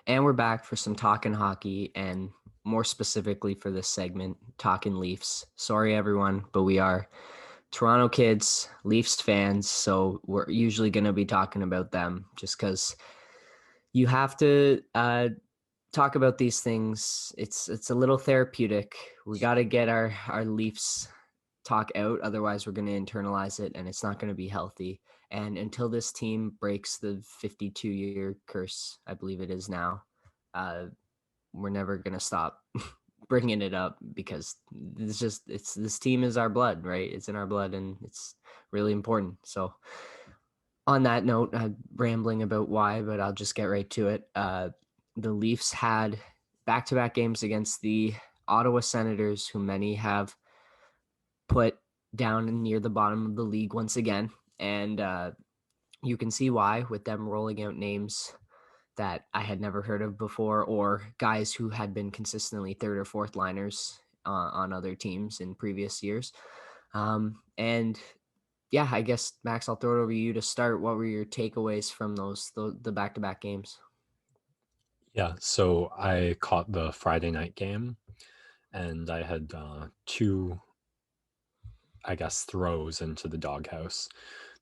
And we're back for some talking hockey and more specifically for this segment, talking Leafs. Sorry, everyone, but we are Toronto kids, Leafs fans. So we're usually going to be talking about them just because you have to talk about these things. It's a little therapeutic. We got to get our Leafs talk out. Otherwise, we're going to internalize it and it's not going to be healthy. And until this team breaks the 52-year curse, I believe it is now, we're never going to stop bringing it up because this team is our blood, right? It's in our blood and it's really important. So on that note, I'm rambling about why, but I'll just get right to it. The Leafs had back-to-back games against the Ottawa Senators, who many have put down near the bottom of the league once again. And you can see why with them rolling out names that I had never heard of before, or guys who had been consistently third or fourth liners on other teams in previous years. And yeah, I guess, Max, I'll throw it over to you to start. What were your takeaways from the back-to-back games? Yeah, so I caught the Friday night game, and I had two, I guess, throws into the doghouse.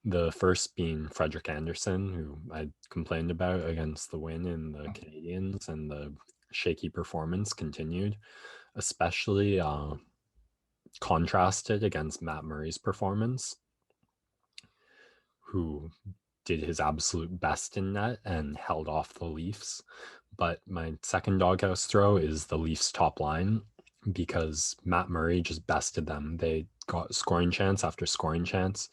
The first being Frederick Anderson, who I complained about against the win in the Canadiens, and the shaky performance continued, especially contrasted against Matt Murray's performance, who did his absolute best in net and held off the Leafs. But my second doghouse throw is the Leafs top line, because Matt Murray just bested them. They got scoring chance after scoring chance.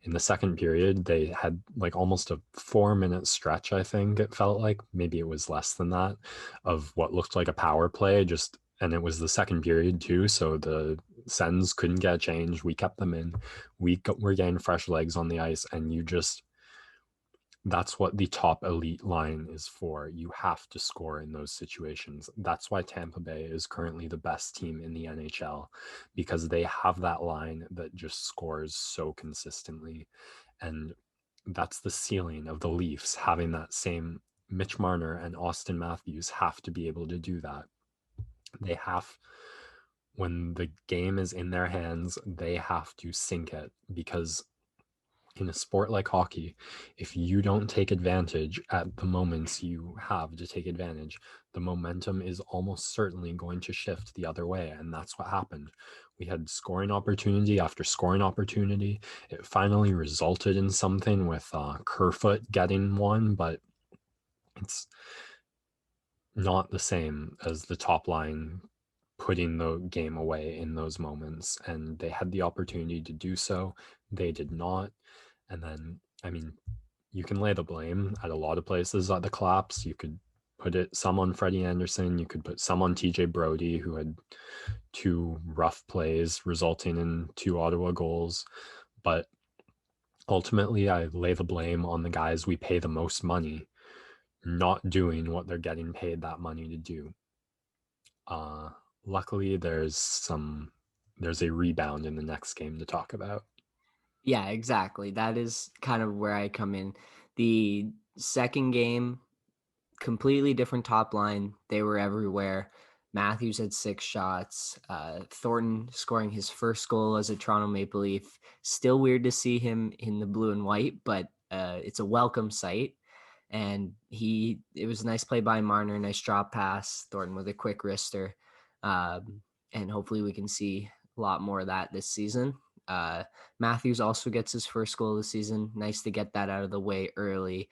In the second period, they had like almost a 4-minute stretch, I think it felt like. Maybe it was less than that, of what looked like a power play. And it was the second period too, so the Sens couldn't get a change. We kept them in. We're getting fresh legs on the ice, and that's what the top elite line is for. You have to score in those situations. That's why Tampa Bay is currently the best team in the NHL, because they have that line that just scores so consistently. And that's the ceiling of the Leafs, having that same. Mitch Marner and Austin Matthews have to be able to do that. When the game is in their hands, they have to sink it, because in a sport like hockey, if you don't take advantage at the moments you have to take advantage, the momentum is almost certainly going to shift the other way. And that's what happened. We had scoring opportunity after scoring opportunity. It finally resulted in something with Kerfoot getting one, but it's not the same as the top line putting the game away in those moments. And they had the opportunity to do so. They did not. And then, I mean, you can lay the blame at a lot of places at the collapse. You could put it some on Freddie Anderson. You could put some on TJ Brody, who had two rough plays resulting in two Ottawa goals. But ultimately, I lay the blame on the guys we pay the most money not doing what they're getting paid that money to do. Luckily, there's a rebound in the next game to talk about. Yeah, exactly. That is kind of where I come in. The second game, completely different top line. They were everywhere. Matthews had 6 shots. Thornton scoring his first goal as a Toronto Maple Leaf. Still weird to see him in the blue and white, but it's a welcome sight. And it was a nice play by Marner, nice drop pass. Thornton with a quick wrister. And hopefully we can see a lot more of that this season. Matthews also gets his first goal of the season. Nice to get that out of the way early.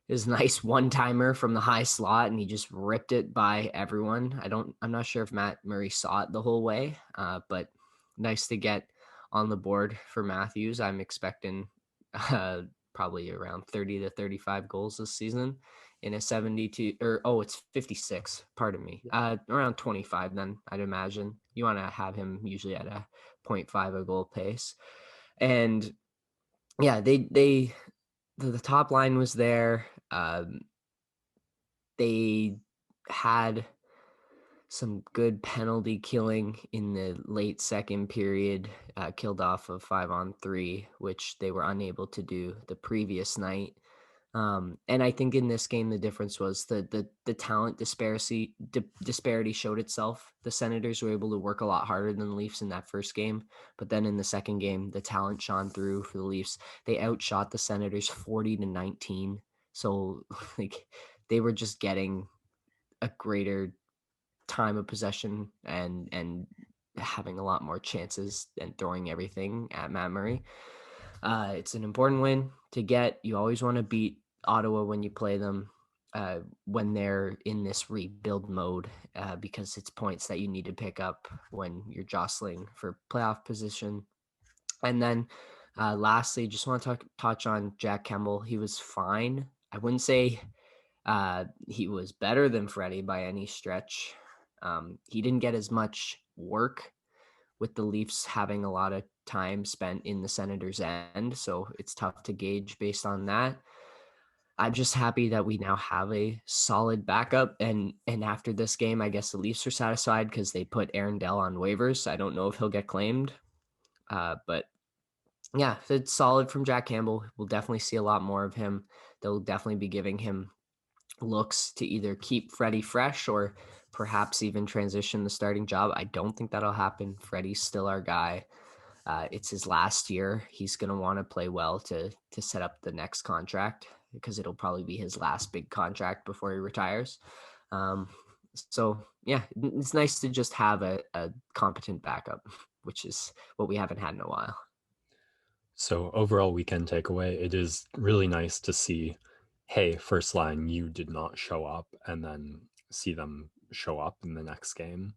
It was a nice one-timer from the high slot, and he just ripped it by everyone. I'm not sure if Matt Murray saw it the whole way, but nice to get on the board for Matthews. I'm expecting probably around 30 to 35 goals this season in a 72 it's 56, pardon me. Around 25 then, I'd imagine. You want to have him usually at a 0.5 a goal pace. And yeah, the top line was there. They had some good penalty killing in the late second period, killed off of 5-on-3, which they were unable to do the previous night. And I think in this game, the difference was the talent disparity showed itself. The Senators were able to work a lot harder than the Leafs in that first game, but then in the second game, the talent shone through for the Leafs. They outshot the Senators 40-19. So like they were just getting a greater time of possession and having a lot more chances and throwing everything at Matt Murray. It's an important win to get. You always want to beat Ottawa when you play them, when they're in this rebuild mode, because it's points that you need to pick up when you're jostling for playoff position. And then lastly, just want to touch on Jack Campbell. He was fine. I wouldn't say he was better than Freddie by any stretch. He didn't get as much work with the Leafs having a lot of time spent in the Senators' end, so it's tough to gauge based on that. I'm just happy that we now have a solid backup, and after this game, I guess the Leafs are satisfied because they put Aaron Dell on waivers. I don't know if he'll get claimed, but yeah, it's solid from Jack Campbell. We'll definitely see a lot more of him. They'll definitely be giving him looks to either keep Freddie fresh or perhaps even transition the starting job. I don't think that'll happen. Freddie's still our guy. It's his last year. He's going to want to play well to set up the next contract because it'll probably be his last big contract before he retires. So yeah, it's nice to just have a competent backup, which is what we haven't had in a while. So overall weekend takeaway, it is really nice to see, hey, first line, you did not show up, and then see them show up in the next game.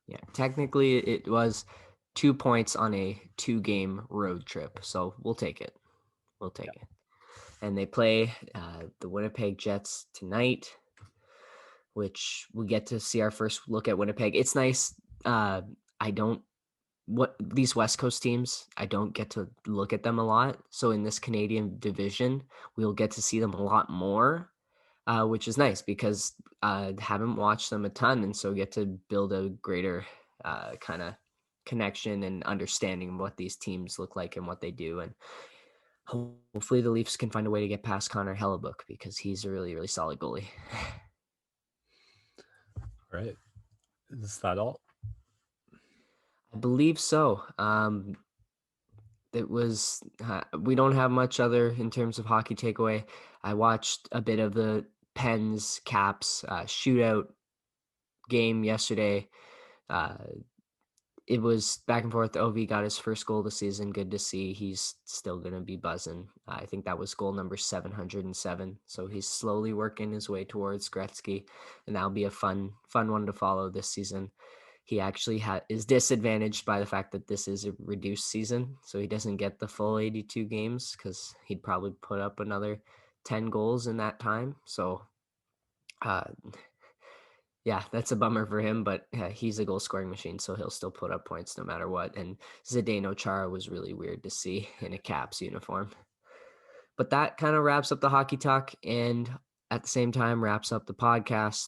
Yeah, technically it was 2 points on a 2-game road trip, so we'll take it. We'll take it. And they play the Winnipeg Jets tonight, which we get to see our first look at Winnipeg. It's nice. These West Coast teams, I don't get to look at them a lot. So in this Canadian division, we'll get to see them a lot more, which is nice because I haven't watched them a ton. And so get to build a greater kind of connection and understanding of what these teams look like and what they do. And hopefully the Leafs can find a way to get past Connor Hellebuck because he's a really, really solid goalie. All right. Is that all? I believe so. We don't have much other in terms of hockey takeaway. I watched a bit of the Pens Caps shootout game yesterday. It was back and forth. OV got his first goal of the season. Good to see. He's still going to be buzzing. I think that was goal number 707. So he's slowly working his way towards Gretzky, and that'll be a fun one to follow this season. He actually is disadvantaged by the fact that this is a reduced season, so he doesn't get the full 82 games because he'd probably put up another 10 goals in that time. So, yeah, that's a bummer for him, but he's a goal scoring machine, so he'll still put up points no matter what. And Zdeno Chara was really weird to see in a Caps uniform. But that kind of wraps up the hockey talk and at the same time wraps up the podcast.